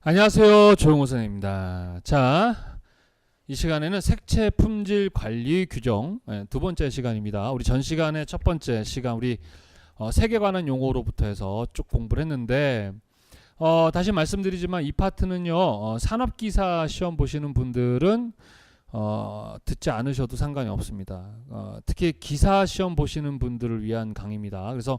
안녕하세요. 조용호 선생님입니다. 자, 이 시간에는 색채 품질 관리 규정 두 번째 시간입니다. 우리 전 시간의 첫 번째 시간 우리 색에 관한 용어로부터 해서 쭉 공부를 했는데 다시 말씀드리지만 이 파트는요 산업기사 시험 보시는 분들은 듣지 않으셔도 상관이 없습니다. 특히 기사 시험 보시는 분들을 위한 강의입니다. 그래서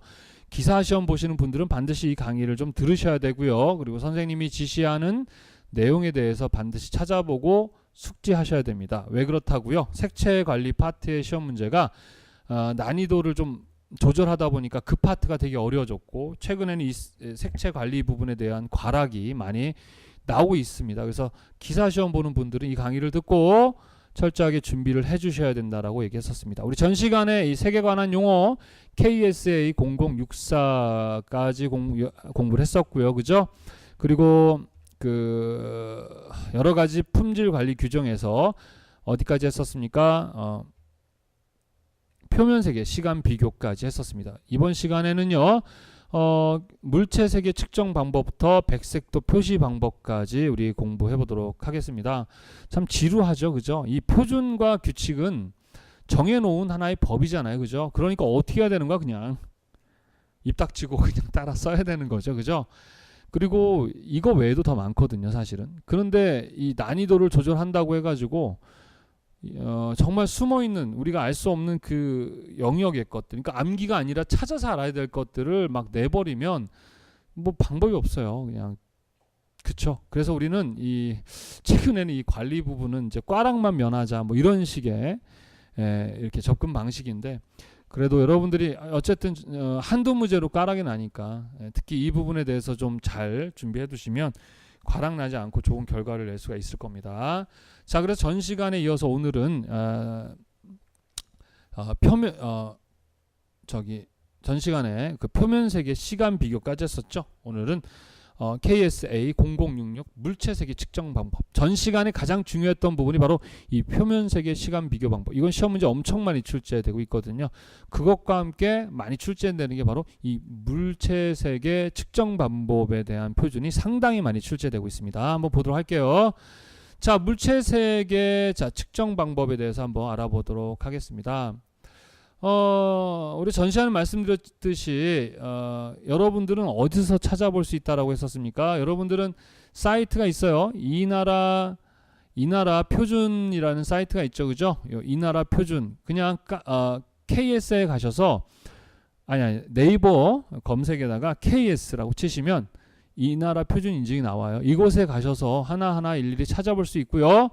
기사 시험 보시는 분들은 반드시 이 강의를 좀 들으셔야 되고요. 그리고 선생님이 지시하는 내용에 대해서 반드시 찾아보고 숙지하셔야 됩니다. 왜 그렇다고요? 색채 관리 파트의 시험 문제가 난이도를 좀 조절하다 보니까 그 파트가 되게 어려워졌고 최근에는 이 색채 관리 부분에 대한 과락이 많이 나오고 있습니다. 그래서 기사 시험 보는 분들은 이 강의를 듣고 철저하게 준비를 해주셔야 된다라고 얘기했었습니다. 우리 전 시간에 이 색에 관한 용어 KSA 0064까지 공부를 했었고요, 그죠? 그리고 그 여러 가지 품질 관리 규정에서 어디까지 했었습니까? 표면색의 시간 비교까지 했었습니다. 이번 시간에는요. 물체색의 측정 방법부터 백색도 표시 방법까지 우리 공부해 보도록 하겠습니다. 참 지루하죠, 그죠? 이 표준과 규칙은 정해놓은 하나의 법이잖아요, 그죠? 그러니까 어떻게 해야 되는 거야? 그냥 입 닥치고 그냥 따라 써야 되는 거죠, 그죠? 그리고 이거 외에도 더 많거든요, 사실은. 그런데 이 난이도를 조절한다고 해가지고 정말 숨어있는 우리가 알 수 없는 그 영역의 것들, 그러니까 암기가 아니라 찾아서 알아야 될 것들을 막 내버리면 뭐 방법이 없어요, 그냥. 그쵸? 그래서 우리는 이 최근에는 이 관리 부분은 이제 꽈락만 면하자 뭐 이런 식의 이렇게 접근 방식인데, 그래도 여러분들이 어쨌든 한두 문제로 꽈락이 나니까 특히 이 부분에 대해서 좀 잘 준비해 두시면 과락 나지 않고 좋은 결과를 낼 수가 있을 겁니다. 자, 그래서 전 시간에 이어서 오늘은 전 시간에 그 표면색의 시간 비교까지 했었죠. 오늘은 KSA 0066 물체색의 측정 방법. 전 시간에 가장 중요했던 부분이 바로 이 표면색의 시간 비교 방법. 이건 시험 문제 엄청 많이 출제되고 있거든요. 그것과 함께 많이 출제되는 게 바로 이 물체색의 측정 방법에 대한 표준이 상당히 많이 출제되고 있습니다. 한번 보도록 할게요. 자, 물체색의 측정 방법에 대해서 한번 알아보도록 하겠습니다. 우리 전 시간에 말씀드렸듯이 여러분들은 어디서 찾아볼 수 있다라고 했었습니까? 여러분들은 사이트가 있어요. 이나라 표준이라는 사이트가 있죠, 그죠? 이나라 표준 그냥 KS에 가셔서 아니 네이버 검색에다가 KS라고 치시면 이나라 표준 인증이 나와요. 이곳에 가셔서 하나하나 일일이 찾아볼 수 있고요.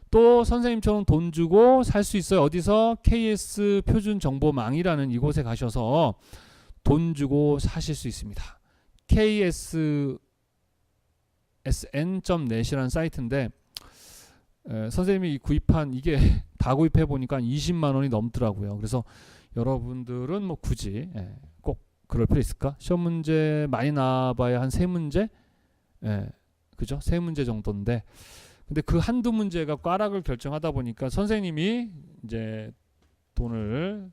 또 선생님처럼 돈 주고 살 수 있어요. 어디서? KS 표준 정보망이라는 이곳에 가셔서 돈 주고 사실 수 있습니다. ksn.net이라는 사이트인데 선생님이 구입한 이게 다 구입해 보니까 20만 원이 넘더라고요. 그래서 여러분들은 뭐 굳이 꼭 그럴 필요 있을까? 시험 문제 많이 나와봐야 한 3문제? 그죠? 3문제 정도인데 근데 그 한두 문제가 꽈락을 결정하다 보니까 선생님이 이제 돈을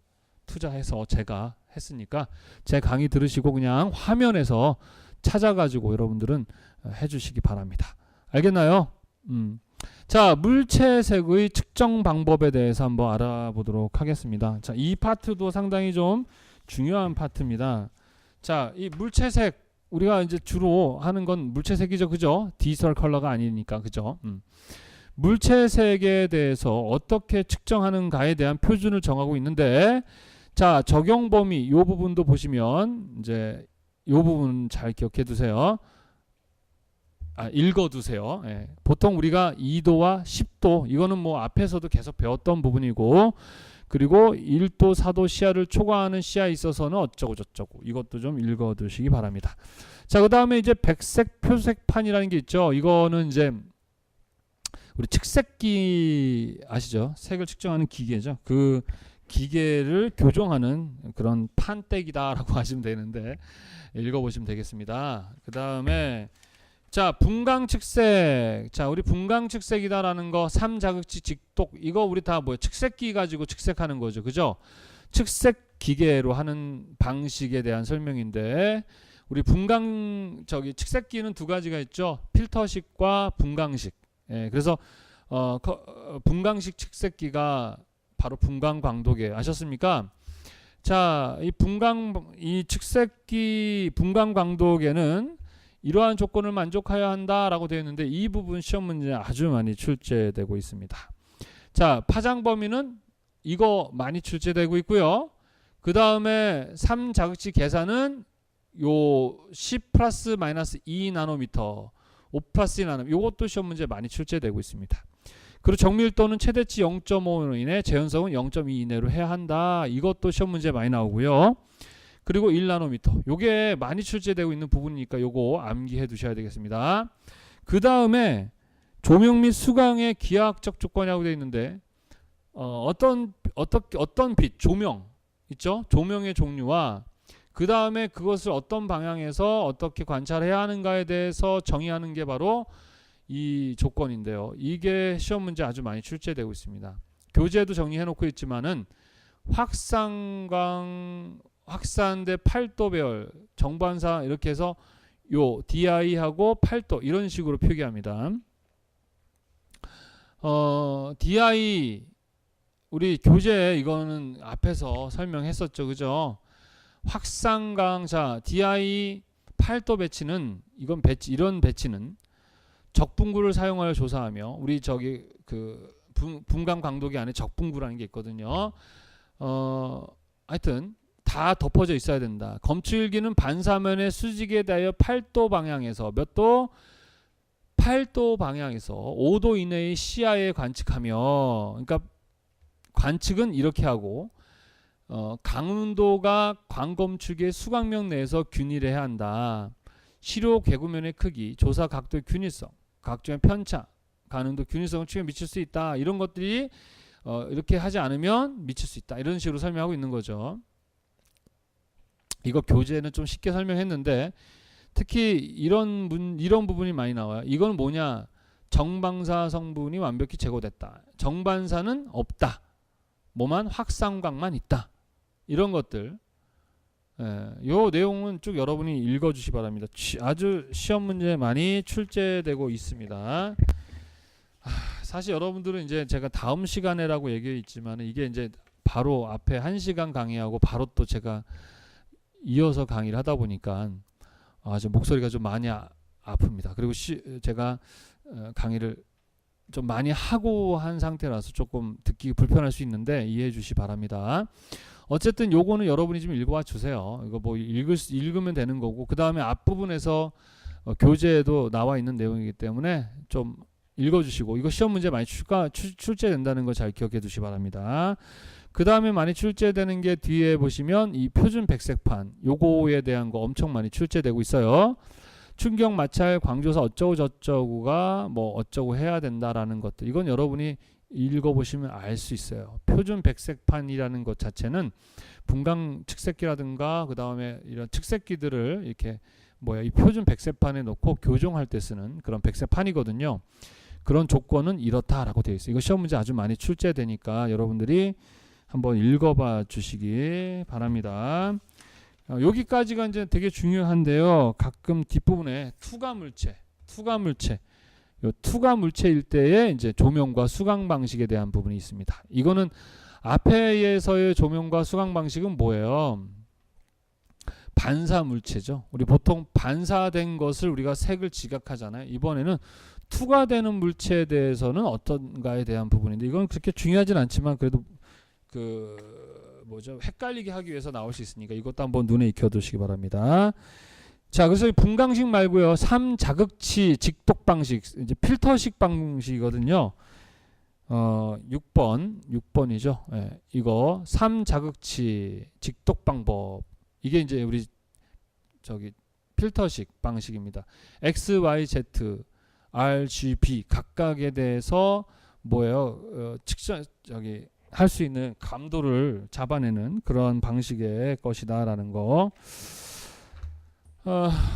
투자해서 제가 했으니까 제 강의 들으시고 그냥 화면에서 찾아가지고 여러분들은 해주시기 바랍니다. 알겠나요? 자, 물체색의 측정 방법에 대해서 한번 알아보도록 하겠습니다. 자, 이 파트도 상당히 좀 중요한 파트입니다. 자, 이 물체색 우리가 이제 주로 하는 건 물체색이죠, 그죠? 디지털 컬러가 아니니까, 그죠? 물체색에 대해서 어떻게 측정하는가에 대한 표준을 정하고 있는데, 자, 적용 범위 이 부분도 보시면 이제 이 부분 잘 기억해 두세요. 읽어 두세요. 보통 우리가 2도와 10도 이거는 뭐 앞에서도 계속 배웠던 부분이고. 그리고 1도, 4도 시야를 초과하는 시야에 있어서는 어쩌고 저쩌고 이것도 좀 읽어두시기 바랍니다. 자, 그 다음에 이제 백색 표색판이라는 게 있죠. 이거는 이제 우리 측색기 아시죠? 색을 측정하는 기계죠. 그 기계를 교정하는 그런 판때기다라고 하시면 되는데 읽어보시면 되겠습니다. 그 다음에 자, 분광측색. 자, 우리 분광측색이다라는 거 3자극지 직독 이거 우리 다 뭐예요? 측색기 가지고 측색하는 거죠, 그죠? 측색 기계로 하는 방식에 대한 설명인데 우리 측색기는 두 가지가 있죠. 필터식과 분광식. 예, 그래서 분광식 측색기가 바로 분광광도계 아셨습니까? 자, 이 측색기 분광광도계는 이러한 조건을 만족해야 한다라고 되어 있는데 이 부분 시험 문제 아주 많이 출제되고 있습니다. 자, 파장 범위는 이거 많이 출제되고 있고요. 그 다음에 3자극치 계산은 요 10 플러스 마이너스 2 나노미터, 5 플러스 2 나노미터, 요것도 시험 문제 많이 출제되고 있습니다. 그리고 정밀도는 최대치 0.5로 인해 재현성은 0.2 이내로 해야 한다. 이것도 시험 문제 많이 나오고요. 그리고 1나노미터, 요게 많이 출제되고 있는 부분이니까 요거 암기해 두셔야 되겠습니다. 그 다음에 조명 및 수광의 기하학적 조건이라고 되어 있는데 어떤 빛, 조명 있죠? 조명의 종류와 그 다음에 그것을 어떤 방향에서 어떻게 관찰해야 하는가에 대해서 정의하는 게 바로 이 조건인데요. 이게 시험 문제 아주 많이 출제되고 있습니다. 교재도 정리해 놓고 있지만은 확산대 8도 배열, 정반사 이렇게 해서 요 DI하고 8도 이런 식으로 표기합니다. DI 우리 교재 이거는 앞에서 설명했었죠. 그죠? 확산광자 DI 8도 배치는 이런 배치는 적분구를 사용하여 조사하며 우리 분광 광도계 안에 적분구라는 게 있거든요. 하여튼 다 덮어져 있어야 된다. 검출기는 반사면의 수직에 대하여 8도 방향에서 몇 도? 8도 방향에서 5도 이내의 시야에 관측하며, 그러니까 관측은 이렇게 하고 강운도가 광검출기의 수광명 내에서 균일해야 한다. 시료 개구면의 크기, 조사 각도의 균일성, 각종의 편차, 가능도 균일성을 추에 미칠 수 있다. 이런 것들이 이렇게 하지 않으면 미칠 수 있다. 이런 식으로 설명하고 있는 거죠. 이거 교재는 좀 쉽게 설명했는데 특히 이런 부분이 많이 나와요. 이건 뭐냐? 정방사 성분이 완벽히 제거됐다. 정반사는 없다. 뭐만 확산광만 있다. 이런 것들. 요 내용은 쭉 여러분이 읽어주시 바랍니다. 아주 시험 문제 많이 출제되고 있습니다. 사실 여러분들은 이제 제가 다음 시간에라고 얘기해 있지만 이게 이제 바로 앞에 1시간 강의하고 바로 또 제가 이어서 강의를 하다 보니까 아주 목소리가 좀 많이 아픕니다. 그리고 제가 강의를 좀 많이 하고 한 상태라서 조금 듣기 불편할 수 있는데 이해해 주시 바랍니다. 어쨌든 요거는 여러분이 좀 읽어와 주세요. 이거 뭐 읽으면 되는 거고 그 다음에 앞부분에서 교재에도 나와 있는 내용이기 때문에 좀 읽어주시고 이거 시험 문제 많이 출제된다는 거 잘 기억해 두시 바랍니다. 그 다음에 많이 출제되는 게 뒤에 보시면 이 표준 백색판 요거에 대한 거 엄청 많이 출제되고 있어요. 충격 마찰 광조사 어쩌고 저쩌고가 뭐 어쩌고 해야 된다라는 것들 이건 여러분이 읽어보시면 알 수 있어요. 표준 백색판이라는 것 자체는 분광 측색기라든가 그 다음에 이런 측색기들을 이렇게 이 표준 백색판에 놓고 교정할 때 쓰는 그런 백색판이거든요. 그런 조건은 이렇다라고 되어 있어요. 이거 시험 문제 아주 많이 출제되니까 여러분들이 한번 읽어봐 주시기 바랍니다. 여기까지가 이제 되게 중요한데요. 가끔 뒷부분에 투과물체 요 투과물체일 때의 이제 조명과 수광 방식에 대한 부분이 있습니다. 이거는 앞에서의 조명과 수광 방식은 뭐예요? 반사물체죠. 우리 보통 반사된 것을 우리가 색을 지각하잖아요. 이번에는 투과되는 물체에 대해서는 어떤가에 대한 부분인데 이건 그렇게 중요하진 않지만 그래도 헷갈리게 하기 위해서 나올 수 있으니까 이것도 한번 눈에 익혀두시기 바랍니다. 자, 그래서 분광식 말고요. 3자극치 직독 방식, 이제 필터식 방식이거든요. 6번이죠. 예, 이거 3자극치 직독 방법. 이게 이제 우리 필터식 방식입니다. X, Y, Z, R, G, B 각각에 대해서 할 수 있는 감도를 잡아내는 그런 방식의 것이다라는 거.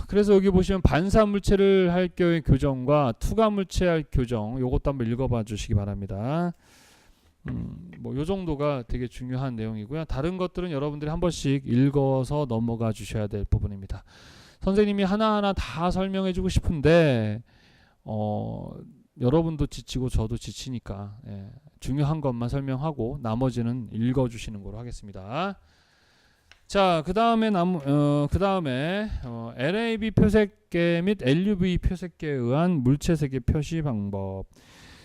그래서 여기 보시면 반사물체를 할 경우의 교정과 투과물체 할 교정 요것도 한번 읽어봐 주시기 바랍니다. 요 정도가 되게 중요한 내용이고요. 다른 것들은 여러분들이 한 번씩 읽어서 넘어가 주셔야 될 부분입니다. 선생님이 하나하나 다 설명해 주고 싶은데 여러분도 지치고 저도 지치니까 중요한 것만 설명하고 나머지는 읽어 주시는 걸로 하겠습니다. 자, 그다음에 LAB 표색계 및 LUV 표색계에 의한 물체색의 표시 방법.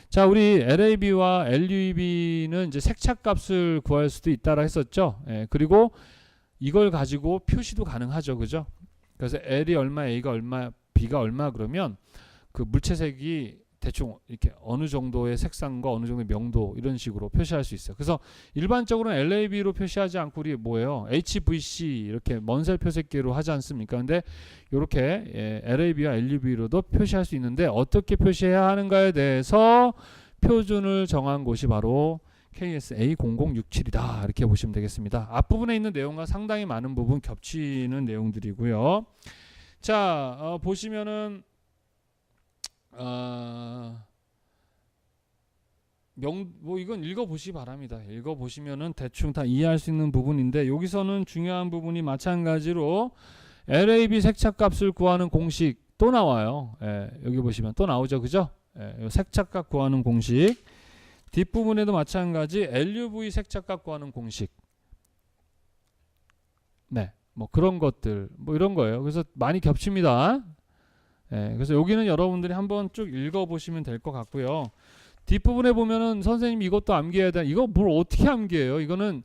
자, 우리 LAB와 LUV는 이제 색차값을 구할 수도 있다라 했었죠. 그리고 이걸 가지고 표시도 가능하죠, 그죠? 그래서 L이 얼마, A가 얼마, B가 얼마 그러면 그 물체색이 대충 이렇게 어느 정도의 색상과 어느 정도의 명도 이런 식으로 표시할 수 있어요. 그래서 일반적으로는 LAB로 표시하지 않고 우리 뭐예요? HVC 이렇게 먼셀 표색계로 하지 않습니까? 근데 이렇게 LAB와 LUV로도 표시할 수 있는데 어떻게 표시해야 하는가에 대해서 표준을 정한 곳이 바로 KSA 0067이다. 이렇게 보시면 되겠습니다. 앞부분에 있는 내용과 상당히 많은 부분 겹치는 내용들이고요. 자, 보시면은 뭐 이건 읽어보시기 바랍니다. 읽어보시면은 대충 다 이해할 수 있는 부분인데 여기서는 중요한 부분이 마찬가지로 LAB 색차값을 구하는 공식 또 나와요. 여기 보시면 또 나오죠, 그죠? 색차값 구하는 공식. 뒷부분에도 마찬가지 LUV 색차값 구하는 공식. 뭐 그런 것들 뭐 이런 거예요. 그래서 많이 겹칩니다. 그래서 여기는 여러분들이 한번 쭉 읽어보시면 될 것 같고요. 뒷부분에 보면은 선생님 이것도 암기해야 돼. 이거 뭘 어떻게 암기해요? 이거는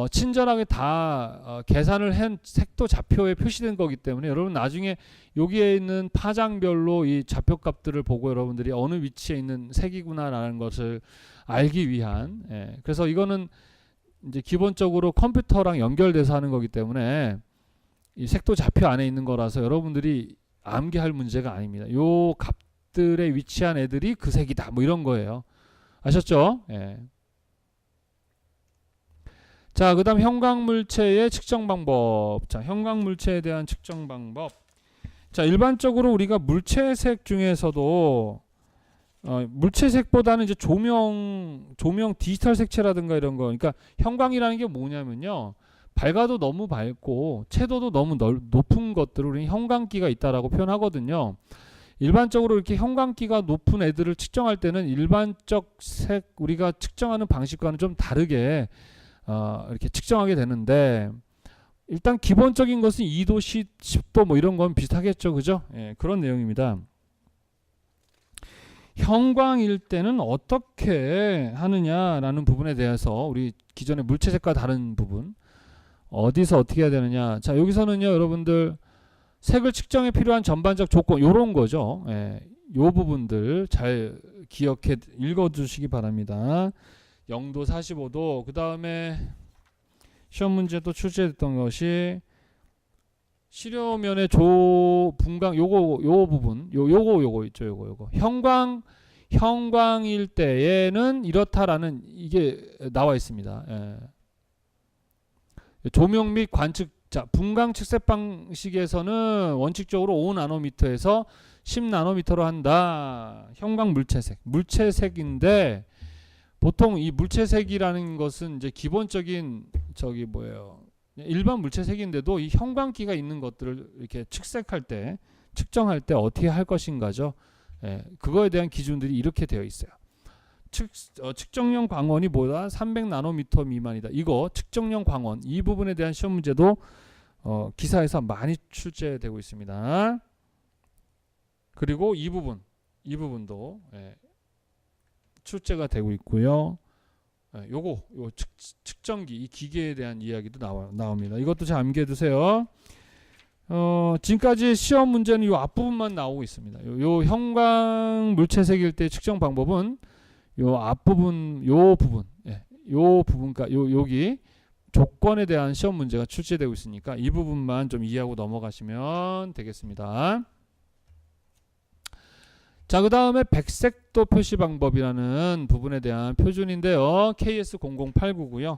친절하게 다 계산을 한 색도 좌표에 표시된 거기 때문에 여러분 나중에 여기에 있는 파장별로 이 좌표값들을 보고 여러분들이 어느 위치에 있는 색이구나라는 것을 알기 위한 그래서 이거는 이제 기본적으로 컴퓨터랑 연결돼서 하는 거기 때문에 이 색도 좌표 안에 있는 거라서 여러분들이 암기할 문제가 아닙니다. 요 값들에 위치한 애들이 그 색이다. 뭐 이런 거예요. 아셨죠? 자, 그 다음 형광물체의 측정 방법. 자, 형광물체에 대한 측정 방법. 자, 일반적으로 우리가 물체색 중에서도 물체색보다는 이제 조명 디지털 색채라든가 이런 거. 그러니까 형광이라는 게 뭐냐면요. 밝아도 너무 밝고 채도도 너무 높은 것들을 우리는 형광기가 있다라고 표현하거든요. 일반적으로 이렇게 형광기가 높은 애들을 측정할 때는 일반적 색 우리가 측정하는 방식과는 좀 다르게 이렇게 측정하게 되는데 일단 기본적인 것은 2도, 10도 뭐 이런 건 비슷하겠죠, 그죠? 그런 내용입니다. 형광일 때는 어떻게 하느냐라는 부분에 대해서 우리 기존의 물체색과 다른 부분 어디서 어떻게 해야 되느냐. 자, 여기서는요 여러분들 색을 측정에 필요한 전반적 조건 요런 거죠. 요 부분들 잘 기억해 읽어 주시기 바랍니다. 0도 45도 그 다음에 시험 문제 또 출제됐던 것이 시료면의 분광 요 부분 요거 있죠. 요거 형광일 때에는 이렇다라는 이게 나와 있습니다. 조명 및 관측 자 분광 측색 방식에서는 원칙적으로 5나노미터에서 10나노미터로 한다. 형광 물체색인데 보통 이 물체색이라는 것은 이제 기본적인 저기 뭐예요? 일반 물체색인데도 이 형광기가 있는 것들을 이렇게 측색할 때 측정할 때 어떻게 할 것인가죠? 그거에 대한 기준들이 이렇게 되어 있어요. 측정용 광원이 뭐다? 300나노미터 미만이다. 이거 측정용 광원 이 부분에 대한 시험 문제도 기사에서 많이 출제되고 있습니다. 그리고 이 부분도 출제가 되고 있고요. 요 측정기 이 기계에 대한 이야기도 나옵니다. 이것도 잘 암기해 두세요. 지금까지 시험 문제는 요 앞부분만 나오고 있습니다. 요 형광 물체색일 때 측정 방법은 요 앞부분 요 부분과 여기 조건에 대한 시험 문제가 출제되고 있으니까 이 부분만 좀 이해하고 넘어가시면 되겠습니다. 자, 그 다음에 백색도 표시 방법이라는 부분에 대한 표준인데요. KS0089고요.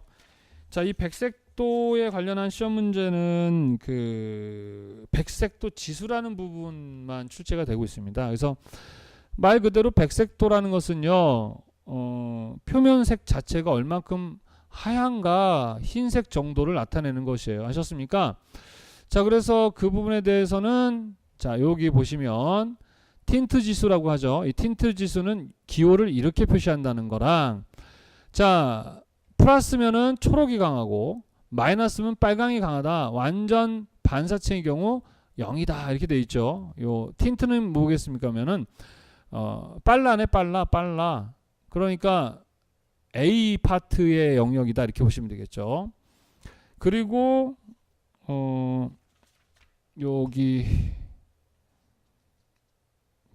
자, 이 백색도에 관련한 시험 문제는 그 백색도 지수라는 부분만 출제가 되고 있습니다. 그래서 말 그대로 백색도라는 것은요, 표면색 자체가 얼만큼 하얀가 흰색 정도를 나타내는 것이에요. 아셨습니까? 자, 그래서 그 부분에 대해서는 자, 여기 보시면 틴트 지수라고 하죠. 이 틴트 지수는 기호를 이렇게 표시한다는 거랑, 자, 플러스면은 초록이 강하고 마이너스면 빨강이 강하다. 완전 반사층의 경우 0이다. 이렇게 돼 있죠. 요 틴트는 뭐겠습니까? 면은 빨라네, 빨라. 그러니까 A 파트의 영역이다. 이렇게 보시면 되겠죠. 그리고 여기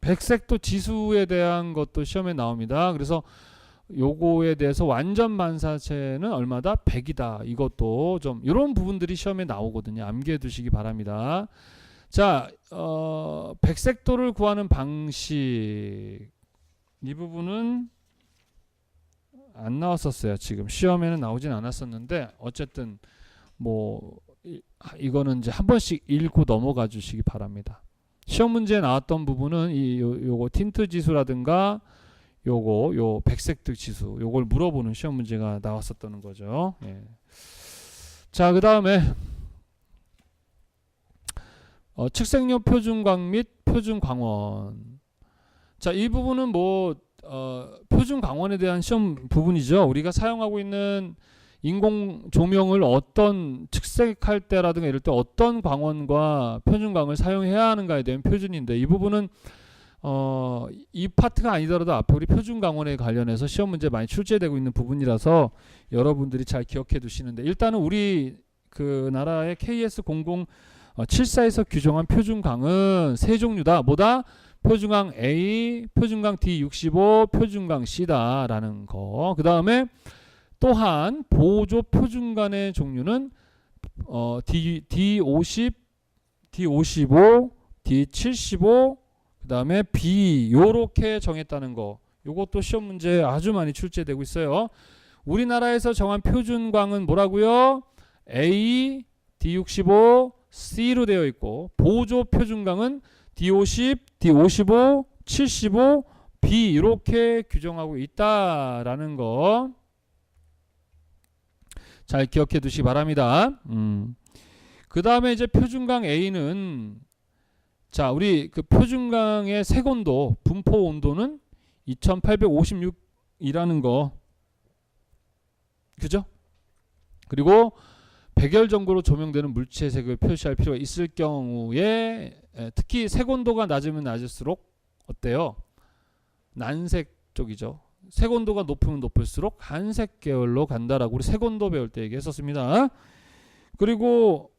백색도 지수에 대한 것도 시험에 나옵니다. 그래서 요거에 대해서 완전 반사체는 얼마다? 100이다. 이것도 좀 이런 부분들이 시험에 나오거든요. 암기해 두시기 바랍니다. 자, 백색도를 구하는 방식, 이 부분은 안 나왔었어요. 지금 시험에는 나오진 않았었는데 어쨌든 뭐 이거는 이제 한 번씩 읽고 넘어가 주시기 바랍니다. 시험 문제에 나왔던 부분은 요거 틴트 지수라든가 요 백색도 지수, 요걸 물어보는 시험 문제가 나왔었다는 거죠. 예. 자, 그 다음에 측색료 표준광 및 표준광원. 자, 이 부분은 뭐 표준광원에 대한 시험 부분이죠. 우리가 사용하고 있는 인공 조명을 어떤 측색할 때라든가 이럴 때 어떤 광원과 표준광을 사용해야 하는가에 대한 표준인데, 이 부분은 이 파트가 아니더라도 앞에 우리 표준광원에 관련해서 시험 문제 많이 출제되고 있는 부분이라서 여러분들이 잘 기억해 두시는데, 일단은 우리 그 나라의 KS0074에서 규정한 표준광은 세 종류다. 뭐다? 표준광 A, 표준광 D65, 표준광 C다 라는 거. 그 다음에 또한 보조 표준광의 종류는 D50, D55, D75, 그 다음에 B, 요렇게 정했다는 거. 요것도 시험 문제에 아주 많이 출제되고 있어요. 우리나라에서 정한 표준광은 뭐라고요? A, D65, C로 되어 있고, 보조 표준광은 D50, D55, 75, B 이렇게 규정하고 있다라는 거 잘 기억해 두시기 바랍니다. 그 다음에 이제 표준광 A는, 자, 우리 그 표준광의 색온도, 분포 온도는 2856이라는 거, 그죠? 그리고 백열전구로 조명되는 물체의 색을 표시할 필요가 있을 경우에, 특히 색온도가 낮으면 낮을수록 어때요? 난색 쪽이죠. 색온도가 높으면 높을수록 한색 계열로 간다라고 우리 색온도 배울 때 얘기했었습니다. 그리고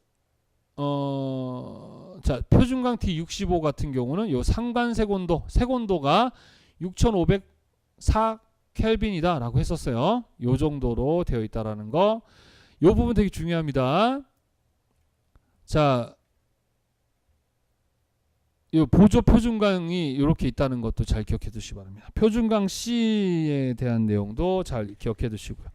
자, 표준광 D65 같은 경우는 요 상반 색온도가 6504 켈빈이다 라고 했었어요. 요 정도로 되어 있다라는 거. 요 부분 되게 중요합니다. 자, 이 보조 표준광이 이렇게 있다는 것도 잘 기억해 두시기 바랍니다. 표준광 C에 대한 내용도 잘 기억해 두시고요.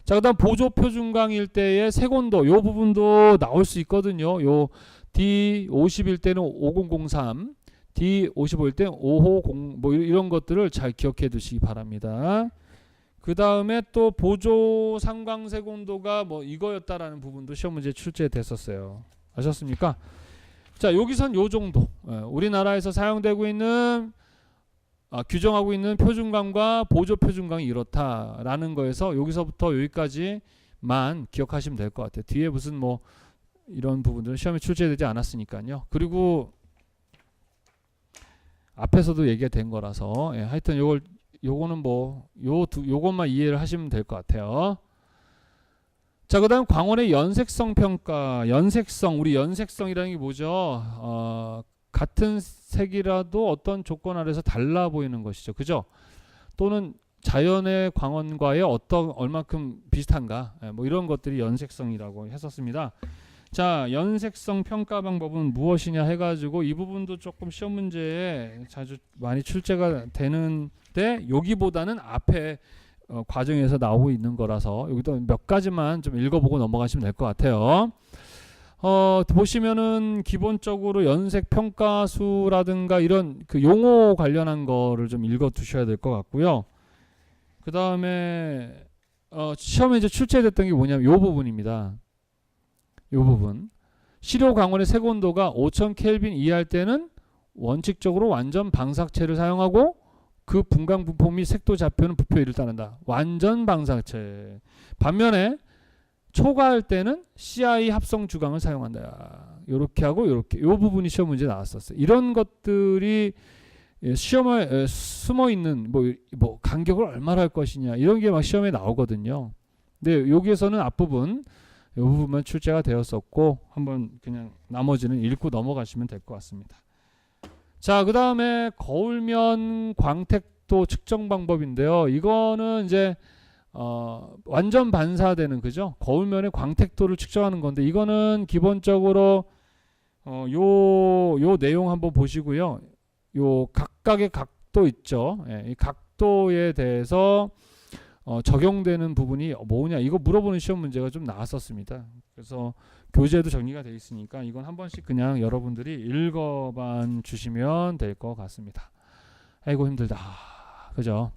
자, 그다음 보조 표준광일 때의 색온도, 요 부분도 나올 수 있거든요. 요 D50일 때는 5003, D55일 때는 550, 뭐 이런 것들을 잘 기억해 두시기 바랍니다. 그 다음에 또 보조 상광색 온도가 뭐 이거였다라는 부분도 시험 문제 출제됐었어요. 아셨습니까? 자, 여기선 요 정도. 우리나라에서 사용되고 있는 규정하고 있는 표준광과 보조 표준광이 이렇다라는 거에서 여기서부터 여기까지만 기억하시면 될 것 같아요. 뒤에 무슨 뭐 이런 부분들은 시험에 출제되지 않았으니까요. 그리고 앞에서도 얘기가 된 거라서 하여튼 요거는 뭐 요것만 이해를 하시면 될 것 같아요. 자, 그 다음 광원의 연색성 평가. 연색성, 우리 연색성이라는 게 뭐죠? 같은 색이라도 어떤 조건 아래서 달라 보이는 것이죠. 그죠? 또는 자연의 광원과의 얼마큼 비슷한가, 뭐 이런 것들이 연색성이라고 했었습니다. 자, 연색성 평가 방법은 무엇이냐 해가지고 이 부분도 조금 시험 문제에 자주 많이 출제가 되는데, 여기보다는 앞에 과정에서 나오고 있는 거라서 여기도 몇 가지만 좀 읽어보고 넘어가시면 될 것 같아요. 보시면은 기본적으로 연색 평가수라든가 이런 그 용어 관련한 거를 좀 읽어 두셔야 될 것 같고요. 그 다음에 시험에 이제 출제됐던 게 뭐냐면 요 부분입니다. 요 부분. 시료 강원의 색온도가 5000 켈빈 이하일 때는 원칙적으로 완전 방사체를 사용하고 그 분광 분포 및 색도 좌표는 부표 1을 따른다. 완전 방사체. 반면에 초과할 때는 CI 합성 주광을 사용한다. 요렇게 하고 요렇게. 요 부분이 시험 문제에 나왔었어요. 이런 것들이 시험에 숨어 있는 뭐 간격을 얼마나 할 것이냐 이런 게 막 시험에 나오거든요. 근데 여기에서는 앞부분 이 부분만 출제가 되었었고 한번 그냥 나머지는 읽고 넘어가시면 될 것 같습니다. 자, 그 다음에 거울면 광택도 측정 방법인데요. 이거는 이제 완전 반사되는 그죠? 거울면의 광택도를 측정하는 건데 이거는 기본적으로 요 내용 한번 보시고요. 요 각각의 각도 있죠. 예, 이 각도에 대해서 적용되는 부분이 뭐냐 이거 물어보는 시험 문제가 좀 나왔었습니다. 그래서 교재도 정리가 되어 있으니까 이건 한 번씩 그냥 여러분들이 읽어만 주시면 될 것 같습니다. 아이고 힘들다. 그죠?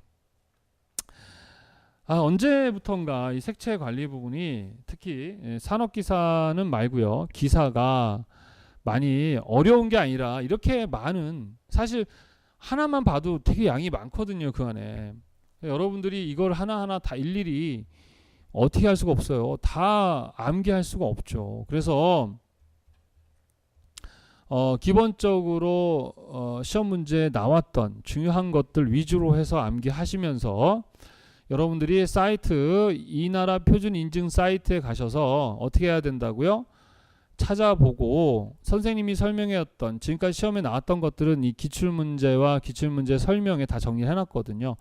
언제부턴가 이 색채 관리 부분이 특히 산업기사는 말고요. 기사가 많이 어려운 게 아니라 이렇게 많은 사실 하나만 봐도 되게 양이 많거든요. 그 안에. 여러분들이 이걸 하나하나 다 일일이 어떻게 할 수가 없어요. 다 암기할 수가 없죠. 그래서 기본적으로 시험 문제에 나왔던 중요한 것들 위주로 해서 암기하시면서 여러분들이 사이트 이 나라 표준 인증 사이트에 가셔서 어떻게 해야 된다고요? 찾아보고 선생님이 설명해왔던 지금까지 시험에 나왔던 것들은 이 기출문제와 기출문제 설명에 다 정리해 놨거든요.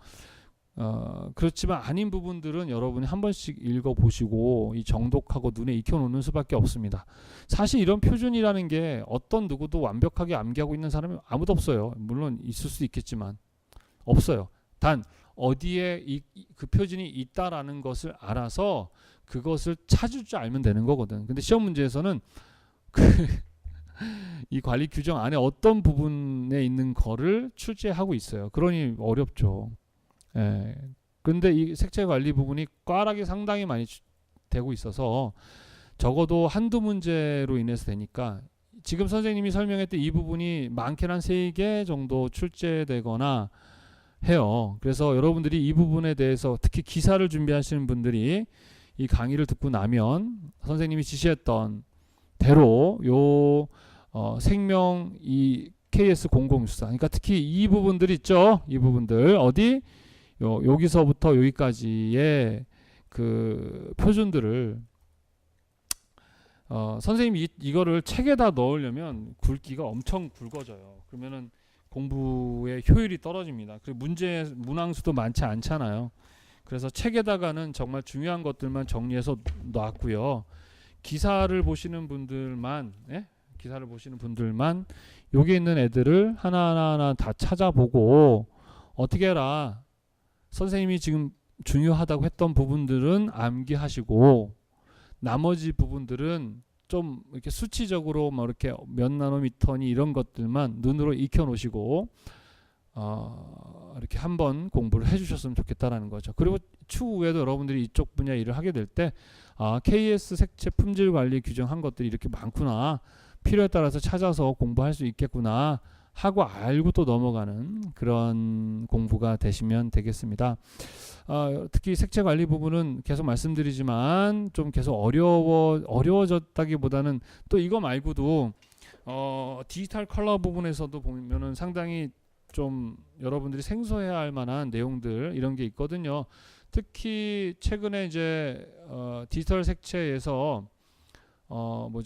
그렇지만 아닌 부분들은 여러분이 한 번씩 읽어보시고 이 정독하고 눈에 익혀놓는 수밖에 없습니다. 사실 이런 표준이라는 게 어떤 누구도 완벽하게 암기하고 있는 사람이 아무도 없어요. 물론 있을 수 있겠지만 없어요. 단 어디에 그 표준이 있다라는 것을 알아서 그것을 찾을 줄 알면 되는 거거든. 근데 시험 문제에서는 이 관리 규정 안에 어떤 부분에 있는 거를 출제하고 있어요. 그러니 어렵죠. 예. 근데 이 색채 관리 부분이 꽈락이 상당히 많이 되고 있어서 적어도 한두 문제로 인해서 되니까 지금 선생님이 설명했던 이 부분이 많게는 한 3개 정도 출제되거나 해요. 그래서 여러분들이 이 부분에 대해서 특히 기사를 준비하시는 분들이 이 강의를 듣고 나면 선생님이 지시했던 대로 요 생명 이 KS0064 그러니까 특히 이 부분들 있죠. 이 부분들 어디 여기서부터 여기까지의 그 표준들을 선생님이 이거를 책에다 넣으려면 굵기가 엄청 굵어져요. 그러면은 공부의 효율이 떨어집니다. 그리고 문항수도 많지 않잖아요. 그래서 책에다가는 정말 중요한 것들만 정리해서 놨고요. 기사를 보시는 분들만 여기 있는 애들을 하나하나 다 찾아보고 어떻게 해라. 선생님이 지금 중요하다고 했던 부분들은 암기하시고 나머지 부분들은 좀 이렇게 수치적으로 뭐 이렇게 몇 나노미터니 이런 것들만 눈으로 익혀 놓으시고 이렇게 한번 공부를 해주셨으면 좋겠다라는 거죠. 그리고 추후에도 여러분들이 이쪽 분야 일을 하게 될 때 KS 색채 품질 관리 규정한 것들이 이렇게 많구나. 필요에 따라서 찾아서 공부할 수 있겠구나 하고 알고 또 넘어가는 그런 공부가 되시면 되겠습니다. 특히 색채 관리 부분은 계속 말씀드리지만 좀 계속 어려워졌다기보다는 또 이거 말고도 디지털 컬러 부분에서도 보면은 상당히 좀 여러분들이 생소해야 할 만한 내용들 이런 게 있거든요. 특히 최근에 이제 디지털 색채에서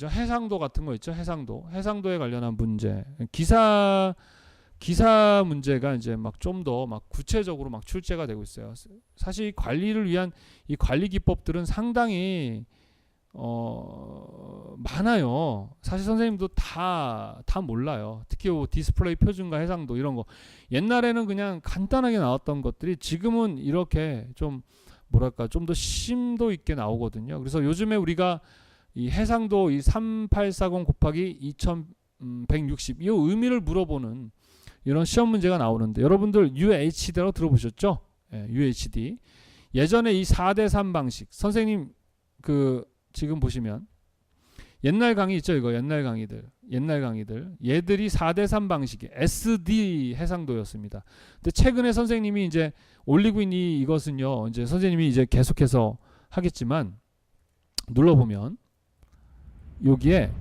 해상도 같은 거 있죠. 해상도에 관련한 문제, 기사 문제가 이제 막 좀 더 막 구체적으로 막 출제가 되고 있어요. 사실 이 관리를 위한 이 관리 기법들은 상당히 많아요. 사실 선생님도 다 몰라요. 특히 디스플레이 표준과 해상도 이런 거 옛날에는 그냥 간단하게 나왔던 것들이 지금은 이렇게 좀 뭐랄까 좀 더 심도 있게 나오거든요. 그래서 요즘에 우리가 이 해상도 이 3840 곱하기 2160 이 의미를 물어보는 이런 시험 문제가 나오는데 여러분들 UHD라고 들어보셨죠? UHD. 예전에 이 4대3 방식 선생님 지금 보시면 옛날 강의 있죠, 이거 옛날 강의들. 얘들이 4대3 방식이 SD 해상도였습니다. 근데 최근에 선생님이 이제 올리고 있는 이것은요, 이제 선생님이 이제 계속해서 하겠지만 눌러보면 여기에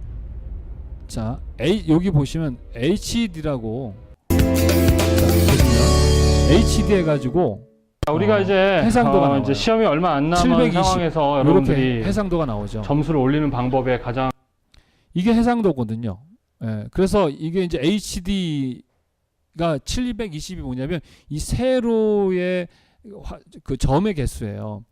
자, 여기 보시면 HD라고 보시면 HD 해가지고 우리가 이제 해상도가 나와요. 이제 시험이 얼마 안 남은 720 상황에서 이렇게 여러분들이 해상도가 나오죠. 점수를 올리는 방법의 가장 이게 해상도거든요. 예, 그래서 이게 이제 HD가 720이 뭐냐면 이 세로의 그 점의 개수예요.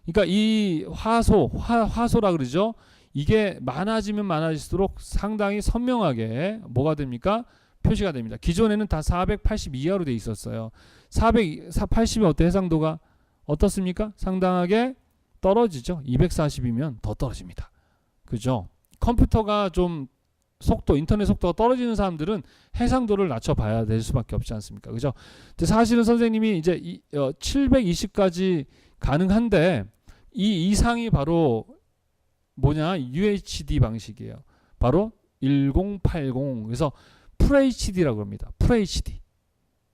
그러니까 이 화소라 그러죠. 이게 많아지면 많아질수록 상당히 선명하게 뭐가 됩니까? 표시가 됩니다. 기존에는 다 480 이하로 돼 있었어요. 480이 어때? 해상도가 어떻습니까? 상당하게 떨어지죠. 240이면 더 떨어집니다. 그죠? 컴퓨터가 좀 인터넷 속도가 떨어지는 사람들은 해상도를 낮춰봐야 될 수밖에 없지 않습니까? 그죠? 근데 사실은 선생님이 이제 720까지 가능한데 이 이상이 바로 뭐냐? UHD 방식이에요. 바로 1080. 그래서 FHD라고 합니다. FHD.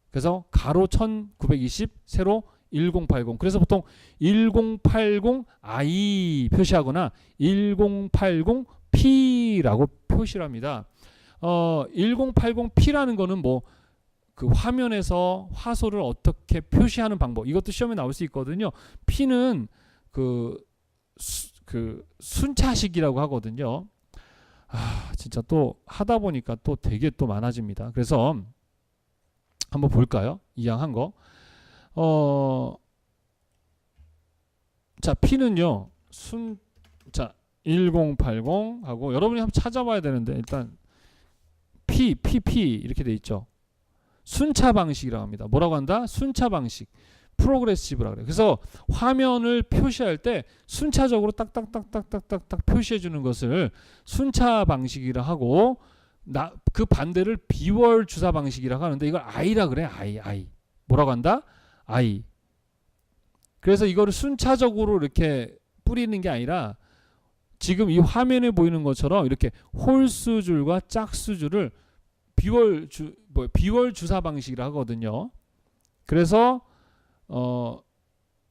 그래서 가로 1920, 세로 1080. 그래서 보통 1080i 표시하거나 1080p라고 표시를 합니다. 1080p라는 거는 뭐 그 화면에서 화소를 어떻게 표시하는 방법, 이것도 시험에 나올 수 있거든요. p는 그 순차식이라고 하거든요. 진짜 또 하다 보니까 또 되게 또 많아집니다. 그래서 한번 볼까요? 이양한 거. 자, p는요. 자, 1080 하고 여러분이 한번 찾아봐야 되는데 일단 p 이렇게 돼 있죠. 순차 방식이라고 합니다. 뭐라고 한다? 순차 방식. 프로그레시브라고 그래요. 그래서 화면을 표시할 때 순차적으로 딱딱딱딱딱딱 표시해 주는 것을 순차 방식이라 하고 그 반대를 비월 주사 방식이라고 하는데 이걸 I라 그래. I. 뭐라고 한다? I. 그래서 이거를 순차적으로 이렇게 뿌리는 게 아니라 지금 이 화면에 보이는 것처럼 이렇게 홀수줄과 짝수줄을 비월 주사 방식이라 하거든요. 그래서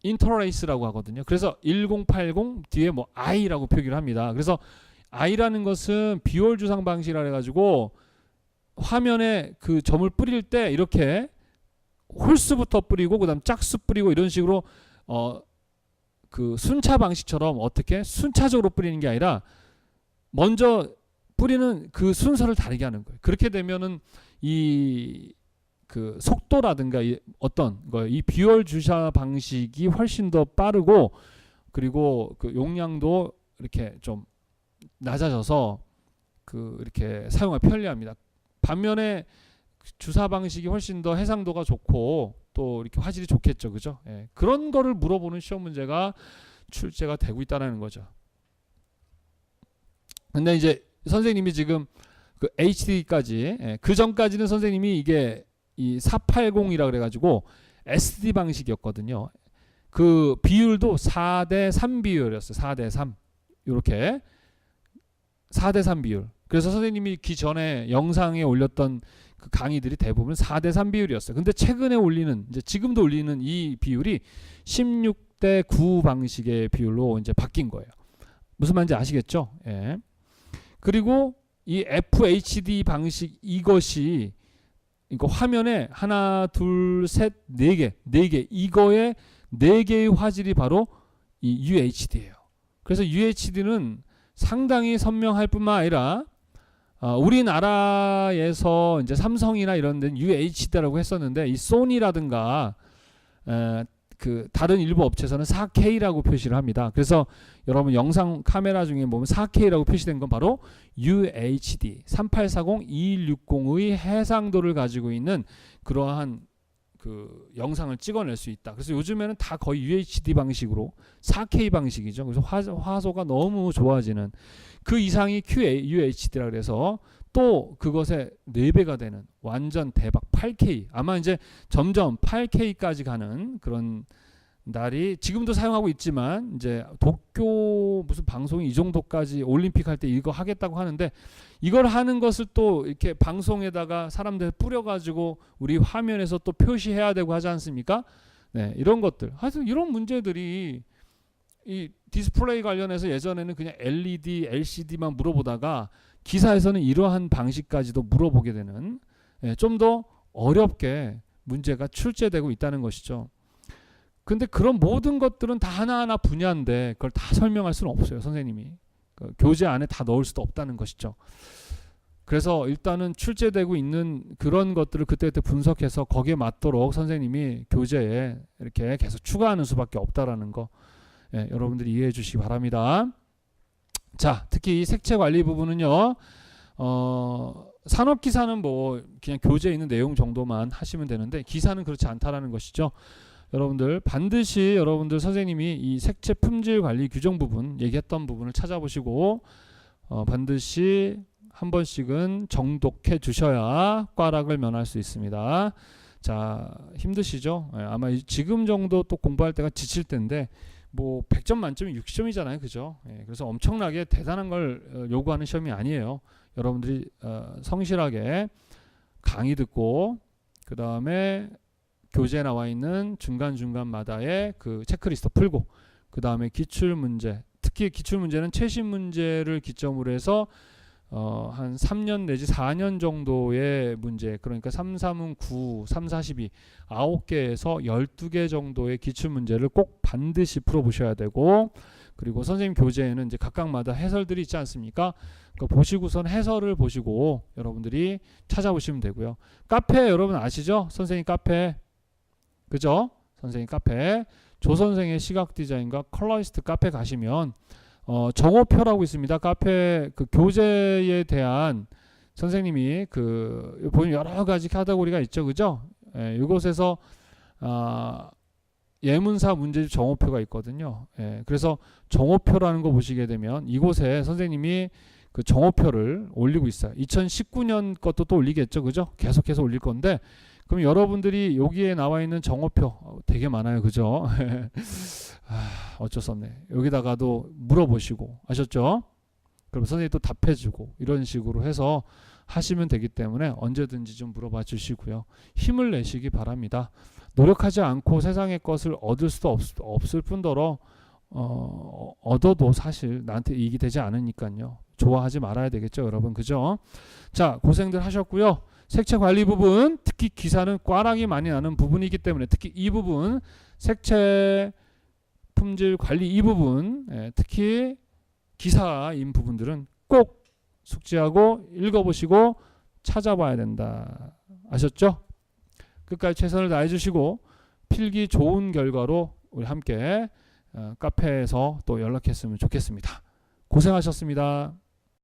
인터레이스라고 하거든요. 그래서 1080 뒤에 뭐 I라고 표기를 합니다. 그래서 I라는 것은 비월 주상 방식이라 해가지고 화면에 그 점을 뿌릴 때 이렇게 홀수부터 뿌리고 그다음 짝수 뿌리고 이런 식으로 그 순차 방식처럼 어떻게 순차적으로 뿌리는 게 아니라 먼저 뿌리는 그 순서를 다르게 하는 거예요. 그렇게 되면은 이 그 속도라든가 어떤 거 이 비월 주사 방식이 훨씬 더 빠르고 그리고 그 용량도 이렇게 좀 낮아져서 그 이렇게 사용하기 편리합니다. 반면에 주사 방식이 훨씬 더 해상도가 좋고 또 이렇게 화질이 좋겠죠, 그죠? 예, 그런 거를 물어보는 시험 문제가 출제가 되고 있다는 거죠. 근데 이제 선생님이 지금 그 HD까지 그 전까지는 선생님이 이게 이 480이라 그래가지고 SD 방식이었거든요. 그 비율도 4대3 비율이었어요. 4대3 이렇게 4대3 비율. 그래서 선생님이 기존에 영상에 올렸던 그 강의들이 대부분 4대3 비율이었어요. 근데 최근에 올리는 이제 지금도 올리는 이 비율이 16대9 방식의 비율로 이제 바뀐 거예요. 무슨 말인지 아시겠죠? 예. 그리고 이 FHD 방식 이것이 이거 화면에 하나, 둘, 셋, 네 개 이거의 네 개의 화질이 바로 이 UHD예요. 그래서 UHD는 상당히 선명할 뿐만 아니라 우리나라에서 이제 삼성이나 이런 데는 UHD라고 했었는데 이 소니라든가 그 다른 일부 업체에서는 4K라고 표시를 합니다. 그래서 여러분 영상 카메라 중에 보면 4K라고 표시된 건 바로 UHD 3840-2160의 해상도를 가지고 있는 그러한 그 영상을 찍어낼 수 있다. 그래서 요즘에는 다 거의 UHD 방식으로 4K 방식이죠. 그래서 화소가 너무 좋아지는 그 이상이 QHD라 그래서 또 그것의 4배가 되는 완전 대박 8K. 아마 이제 점점 8K까지 가는 그런 날이 지금도 사용하고 있지만 이제 도쿄 무슨 방송이 이 정도까지 올림픽 할 때 이거 하겠다고 하는데 이걸 하는 것을 또 이렇게 방송에다가 사람들 뿌려가지고 우리 화면에서 또 표시해야 되고 하지 않습니까? 네, 이런 것들. 하여튼 이런 문제들이 이 디스플레이 관련해서 예전에는 그냥 LED, LCD만 물어보다가 기사에서는 이러한 방식까지도 물어보게 되는 좀 더 어렵게 문제가 출제되고 있다는 것이죠. 근데 그런 모든 것들은 다 하나하나 분야인데 그걸 다 설명할 수는 없어요. 선생님이. 그 교재 안에 다 넣을 수도 없다는 것이죠. 그래서 일단은 출제되고 있는 그런 것들을 그때그때 분석해서 거기에 맞도록 선생님이 교재에 이렇게 계속 추가하는 수밖에 없다라는 거 여러분들이 이해해 주시기 바랍니다. 자, 특히 이 색채 관리 부분은요. 산업기사는 뭐 그냥 교재에 있는 내용 정도만 하시면 되는데 기사는 그렇지 않다라는 것이죠. 여러분들 반드시 여러분들 선생님이 이 색채 품질 관리 규정 부분 얘기했던 부분을 찾아보시고 반드시 한 번씩은 정독해 주셔야 꽈락을 면할 수 있습니다. 자, 힘드시죠? 아마 지금 정도 또 공부할 때가 지칠 텐데 뭐 100점 만점이 60점이잖아요. 그죠? 그래서 엄청나게 대단한 걸 요구하는 시험이 아니에요. 여러분들이 성실하게 강의 듣고 그 다음에 교재에 나와 있는 중간중간마다의 그 체크리스트 풀고 그 다음에 기출문제, 특히 기출문제는 최신 문제를 기점으로 해서 한 3년 내지 4년 정도의 문제, 그러니까 3, 3은 9, 3, 4, 12 9개에서 12개 정도의 기출문제를 꼭 반드시 풀어보셔야 되고, 그리고 선생님 교재에는 이제 각각마다 해설들이 있지 않습니까? 그러니까 보시고선 해설을 보시고 여러분들이 찾아보시면 되고요. 카페 여러분 아시죠? 선생님 카페, 그죠? 선생님 카페, 조선생의 시각디자인과 컬러리스트 카페 가시면 정오표라고 있습니다. 카페 그 교재에 대한 선생님이 그 보면 여러 가지 카테고리가 있죠, 그죠? 이곳에서 예문사 문제집 정오표가 있거든요. 그래서 정오표라는 거 보시게 되면 이곳에 선생님이 그 정오표를 올리고 있어요. 2019년 것도 또 올리겠죠, 그죠? 계속해서 올릴 건데, 그럼 여러분들이 여기에 나와 있는 정오표 되게 많아요, 그죠? 어쩔 수 없네. 여기다가도 물어보시고, 아셨죠? 그럼 선생님이 또 답해주고 이런 식으로 해서 하시면 되기 때문에 언제든지 좀 물어봐 주시고요. 힘을 내시기 바랍니다. 노력하지 않고 세상의 것을 얻을 수도 없을 뿐더러 얻어도 사실 나한테 이익이 되지 않으니까요. 좋아하지 말아야 되겠죠, 여러분, 그죠? 자, 고생들 하셨고요. 색채 관리 부분, 특히 기사는 꽈락이 많이 나는 부분이기 때문에 특히 이 부분, 색채 품질 관리 이 부분, 특히 기사인 부분들은 꼭 숙지하고 읽어보시고 찾아봐야 된다. 아셨죠? 끝까지 최선을 다해 주시고 필기 좋은 결과로 우리 함께 카페에서 또 연락했으면 좋겠습니다. 고생하셨습니다.